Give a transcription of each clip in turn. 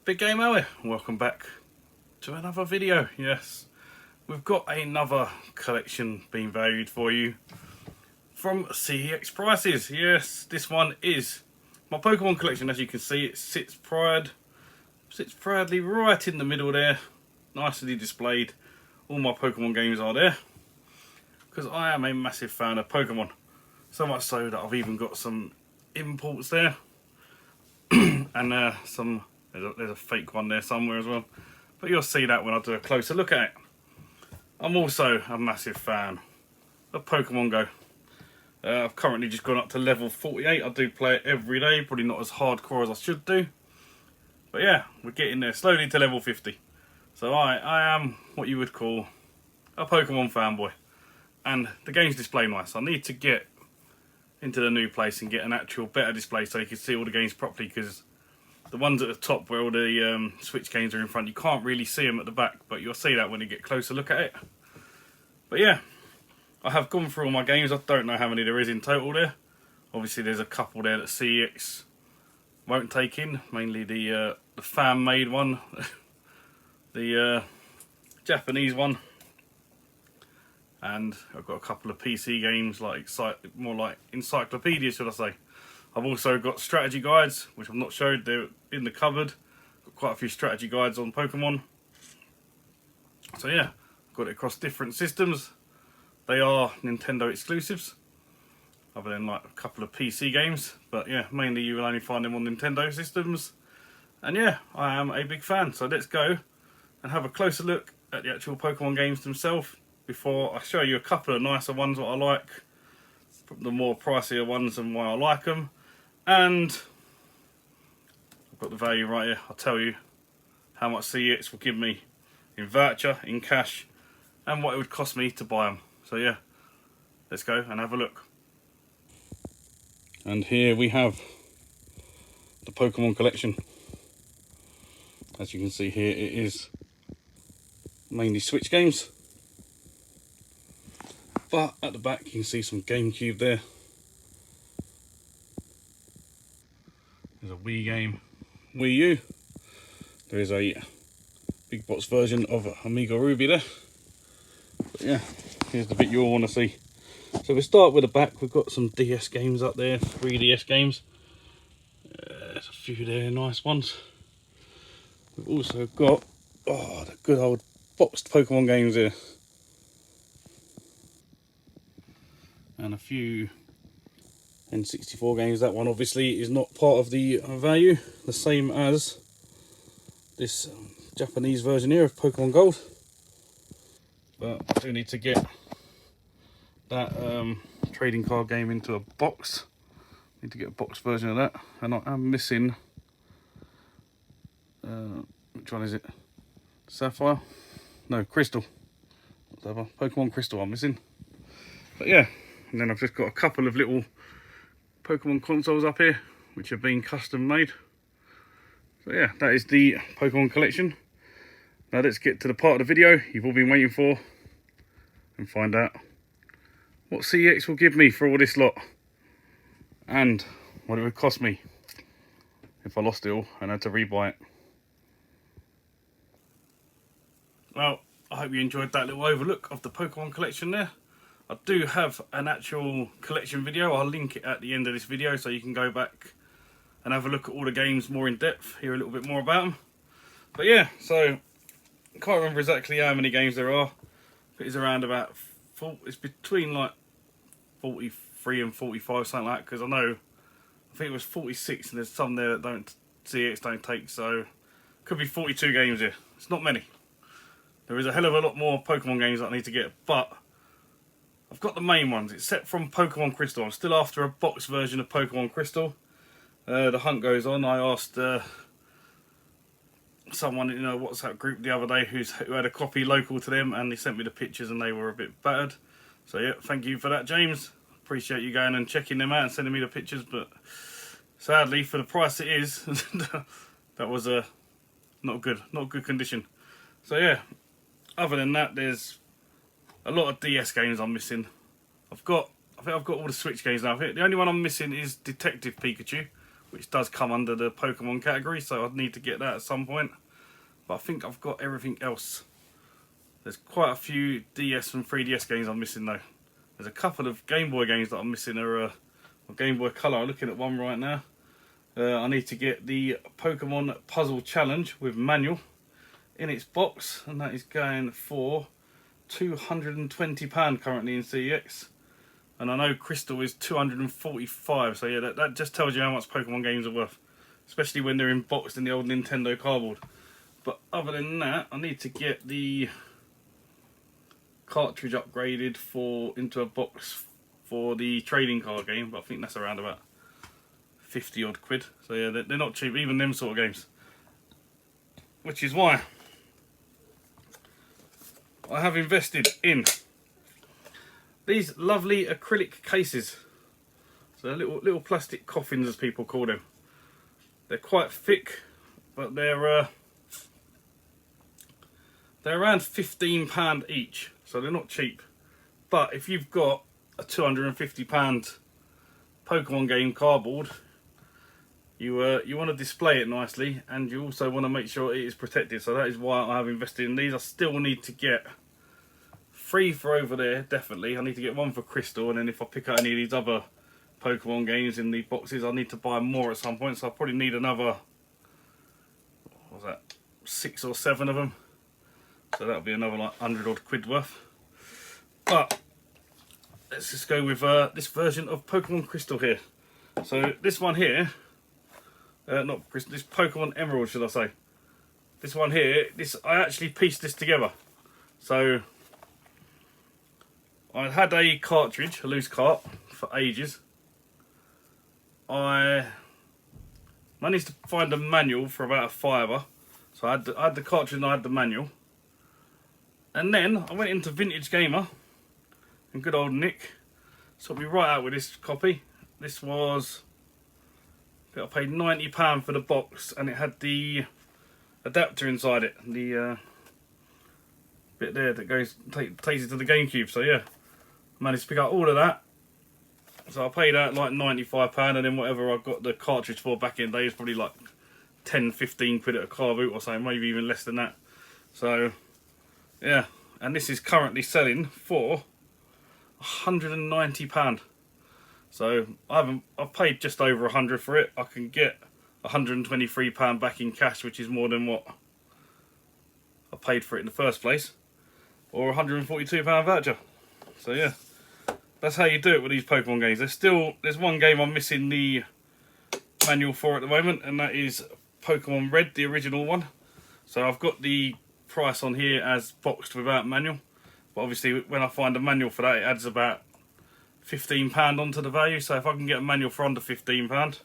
Big Game Hour, welcome back to another video. Yes, we've got another collection being valued for you from CEX prices. Yes, this one is my Pokemon collection. As you can see, it sits proudly right in the middle there, nicely displayed. All my Pokemon games are there because I am a massive fan of Pokemon, so much so that I've even got some imports there and there's a fake one there somewhere as well, but you'll see that when I do a closer look at it. I'm also a massive fan of Pokemon Go. I've currently just gone up to level 48. I do play it every day, probably not as hardcore as I should do, but yeah, we're getting there slowly to level 50. So I am what you would call a Pokemon fanboy, and the game's display nice. I need to get into the new place and get an actual better display so you can see all the games properly, because the ones at the top where all the Switch games are in front, you can't really see them at the back, but you'll see that when you get a closer look at it. But yeah, I have gone through all my games. I don't know how many there is in total there. Obviously there's a couple there that CEX won't take in, mainly the fan-made one, the Japanese one, and I've got a couple of PC games, like more like encyclopedias, should I say. I've also got strategy guides, which I've not showed. They're in the cupboard. Got quite a few strategy guides on Pokemon. So yeah, got it across different systems. They are Nintendo exclusives, other than like a couple of PC games. But yeah, mainly you will only find them on Nintendo systems. And yeah, I am a big fan. So let's go and have a closer look at the actual Pokemon games themselves before I show you a couple of nicer ones that I like, the more pricier ones and why I like them. And I've got the value right here. I'll tell you how much CEX will give me in voucher, in cash, and what it would cost me to buy them. So yeah, let's go and have a look. And here we have the Pokemon collection. As you can see here, it is mainly Switch games, but at the back you can see some GameCube there. There's a Wii game, Wii U. There is a big box version of Amigo Ruby there. But yeah, here's the bit you'll want to see. So we start with the back. We've got some DS games up there, 3DS games. There's a few there, nice ones. We've also got the good old boxed Pokemon games here, and a few N64 games. That one obviously is not part of the value, the same as this Japanese version here of Pokemon Gold. But I do need to get that trading card game into a box. Need to get a box version of that, and I am missing which one is it? Sapphire? No, Crystal. Whatever. Pokemon Crystal I'm missing. But yeah, and then I've just got a couple of little Pokemon consoles up here, which have been custom made. So yeah, that is the Pokemon collection. Now let's get to the part of the video you've all been waiting for and find out what CEX will give me for all this lot, and what it would cost me if I lost it all and had to rebuy it. Well, I hope you enjoyed that little overlook of the Pokemon collection there. I do have an actual collection video. I'll link it at the end of this video so you can go back and have a look at all the games more in depth, hear a little bit more about them. But yeah, so I can't remember exactly how many games there are. It's around about it's between like 43 and 45, something like that, because I think it was 46 and there's some there that CEX don't take, so could be 42 games here. It's not many. There is a hell of a lot more Pokemon games that I need to get, but I've got the main ones, except from Pokemon Crystal. I'm still after a box version of Pokemon Crystal. The hunt goes on. I asked someone in a WhatsApp group the other day who had a copy local to them, and they sent me the pictures and they were a bit battered. So yeah, thank you for that, James. Appreciate you going and checking them out and sending me the pictures, but sadly for the price it is, that was not good condition. So yeah, other than that, there's a lot of DS games I'm missing. I think I've got all the Switch games now. I think the only one I'm missing is Detective Pikachu, which does come under the Pokemon category, so I'd need to get that at some point. But I think I've got everything else. There's quite a few DS and 3DS games I'm missing though. There's a couple of Game Boy games that I'm missing are Game Boy Color. I'm looking at one right now. I need to get the Pokemon Puzzle Challenge with manual in its box, and that is going for £220 currently in CEX. And I know Crystal is 245, so yeah, that just tells you how much Pokemon games are worth, especially when they're boxed in the old Nintendo cardboard. But other than that, I need to get the cartridge upgraded into a box for the trading card game, but I think that's around about 50 odd quid. So yeah, they're not cheap, even them sort of games. Which is why I have invested in these lovely acrylic cases. So little plastic coffins, as people call them. They're quite thick, but they're around £15 each, so they're not cheap. But if you've got a £250 Pokemon game cardboard, you want to display it nicely, and you also want to make sure it is protected. So that is why I have invested in these. I still need to get 3 for over there, definitely. I need to get 1 for Crystal, and then if I pick out any of these other Pokemon games in the boxes, I need to buy more at some point. So I probably need another, what was that, 6 or 7 of them. So that'll be another like 100 odd quid worth. But let's just go with this version of Pokemon Crystal here. So this one here, not Crystal, this Pokemon Emerald, should I say. This one here, I actually pieced this together. So I had a cartridge, a loose cart, for ages. I managed to find a manual for about a £5. So I had the cartridge and I had the manual. And then I went into Vintage Gamer, and good old Nick sorted me right out with this copy. This was, I paid £90 for the box, and it had the adapter inside it, the bit there that takes it to the GameCube. So yeah, managed to pick up all of that. So I paid out like £95, and then whatever I got the cartridge for back in the day was probably like 10-15 quid at a car boot or something, maybe even less than that. So yeah, and this is currently selling for £190. So I've paid just over 100 for it. I can get £123 back in cash, which is more than what I paid for it in the first place, or £142 voucher. So yeah, that's how you do it with these Pokemon games. There's one game I'm missing the manual for at the moment, and that is Pokemon Red, the original one. So I've got the price on here as boxed without manual, but obviously when I find a manual for that, it adds about £15 onto the value. So if I can get a manual for under £15,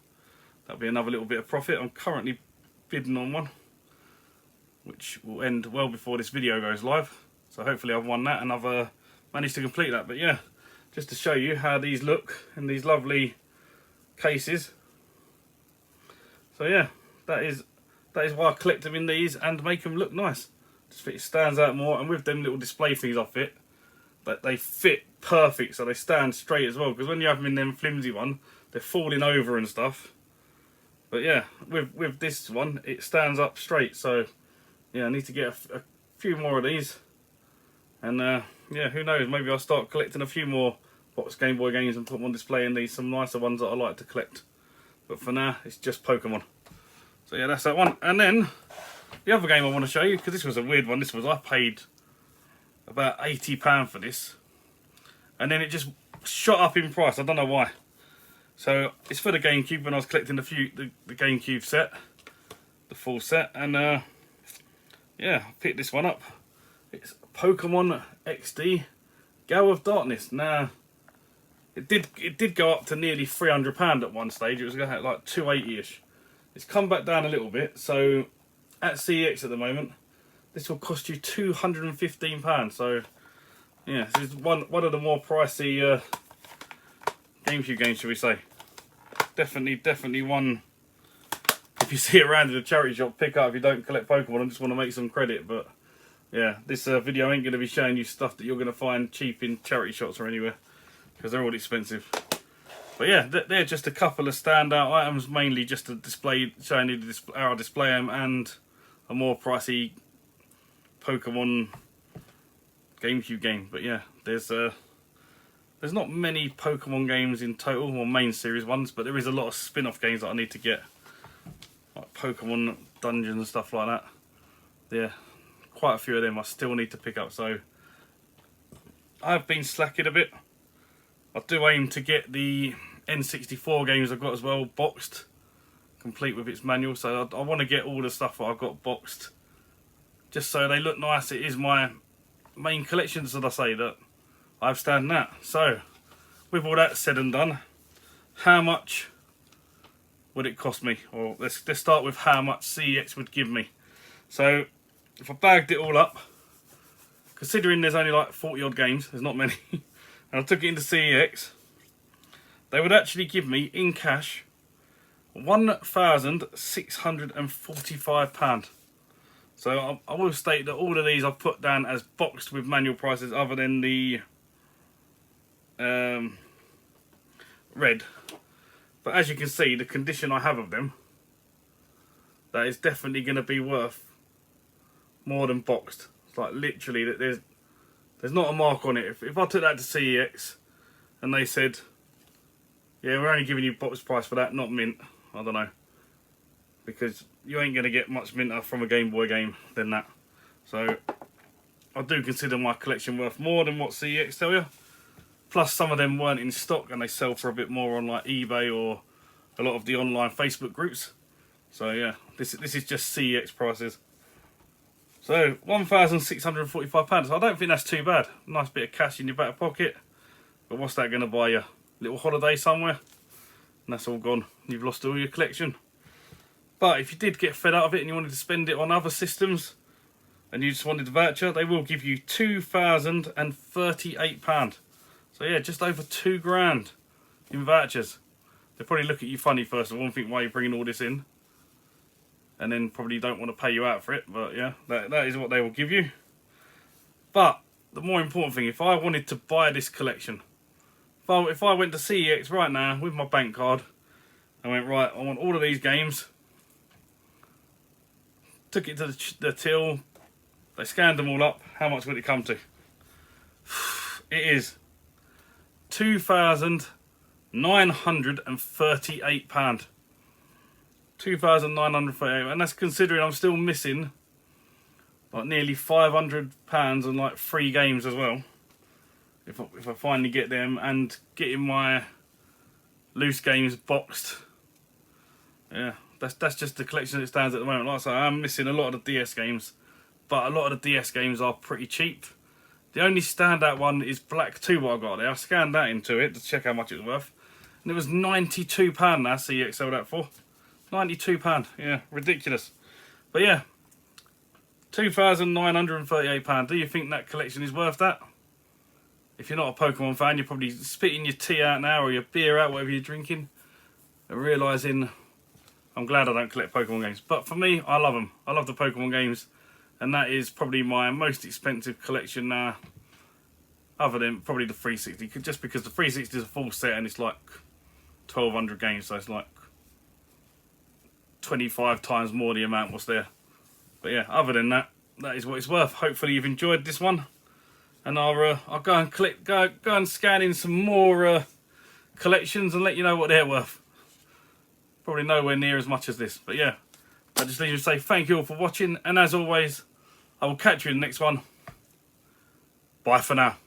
that'll be another little bit of profit. I'm currently bidding on one, which will end well before this video goes live. So hopefully I've won that and I've managed to complete that. But yeah, just to show you how these look in these lovely cases. So yeah, that is why I collect them in these and make them look nice. Just it stands out more, and with them little display things I fit, but they fit perfect, so they stand straight as well. Because when you have them in them flimsy one, they're falling over and stuff. But yeah, with this one, it stands up straight. So yeah, I need to get a few more of these, and yeah, who knows? Maybe I'll start collecting a few more box Game Boy games and put them on display in these, some nicer ones that I like to collect. But for now, it's just Pokemon. So yeah, that's that one. And then the other game I want to show you, because this was a weird one. I paid about £80 for this, and then it just shot up in price. I don't know why. So it's for the GameCube, when I was collecting the GameCube set, the full set, and yeah, I picked this one up. It's Pokemon XD Gale of Darkness. Now it did go up to nearly £300 at one stage. It was going to like 280ish. It's come back down a little bit. So at CEX at the moment, this will cost you £215. So yeah, this is one of the more pricey GameCube games, shall we say. Definitely one, if you see it around in a charity shop, pick up if you don't collect Pokemon and just want to make some credit. But yeah, this video ain't going to be showing you stuff that you're going to find cheap in charity shops or anywhere, because they're all expensive. But yeah, they're just a couple of standout items, mainly just to display, showing you how I display them, and a more pricey Pokemon GameCube game. But yeah, there's not many Pokemon games in total, or main series ones, but there is a lot of spin-off games that I need to get, like Pokemon Dungeons and stuff like that. Yeah, quite a few of them I still need to pick up, so I've been slacking a bit. I do aim to get the N64 games I've got as well boxed, complete with its manual, so I want to get all the stuff that I've got boxed, just so they look nice. It is my main collection, as I say, that I've standing out. So, with all that said and done, how much would it cost me? Well, let's start with how much CEX would give me. So, if I bagged it all up, considering there's only like 40 odd games, there's not many, and I took it into CEX, they would actually give me in cash £1,645. So I will state that all of these I've put down as boxed with manual prices, other than the red. But as you can see, the condition I have of them, that is definitely going to be worth more than boxed. It's like literally that there's not a mark on it. If I took that to CEX and they said, yeah, we're only giving you box price for that, not mint, I don't know, because you ain't going to get much minter from a Game Boy game than that. So I do consider my collection worth more than what CEX tell you. Plus some of them weren't in stock and they sell for a bit more on like eBay or a lot of the online Facebook groups. So yeah, this is just CEX prices. So £1,645. So I don't think that's too bad. Nice bit of cash in your back pocket. But what's that going to buy you? Little holiday somewhere, and that's all gone. You've lost all your collection. But if you did get fed out of it and you wanted to spend it on other systems and you just wanted a voucher, they will give you £2,038. So yeah, just over £2,000 in vouchers. They probably look at you funny first of all and think, why are you bringing all this in? And then probably don't want to pay you out for it. But yeah, that is what they will give you. But the more important thing, if I wanted to buy this collection, if I went to CEX right now with my bank card and went, right, I want all of these games, took it to the till, they scanned them all up, how much would it come to? It is £2,938. £2,938, and that's considering I'm still missing like nearly £500 on like 3 games as well. If I finally get them, and getting my loose games boxed, yeah, that's just the collection that stands at the moment. Like I say, I'm missing a lot of the DS games, but a lot of the DS games are pretty cheap. The only standout one is Black 2, what I got there. I scanned that into it to check how much it was worth, and it was £92 now. CEX sold that for £92. Yeah, ridiculous. But yeah, £2,938. Do you think that collection is worth that? If you're not a Pokemon fan, you're probably spitting your tea out now, or your beer out, whatever you're drinking, and realising, I'm glad I don't collect Pokemon games. But for me, I love them. I love the Pokemon games, and that is probably my most expensive collection now, other than probably the 360, just because the 360 is a full set and it's like 1,200 games, so it's like 25 times more the amount was there. But yeah, other than that, that is what it's worth. Hopefully you've enjoyed this one. And I'll go and go and scan in some more collections and let you know what they're worth. Probably nowhere near as much as this, but yeah. I just need to say thank you all for watching, and as always, I will catch you in the next one. Bye for now.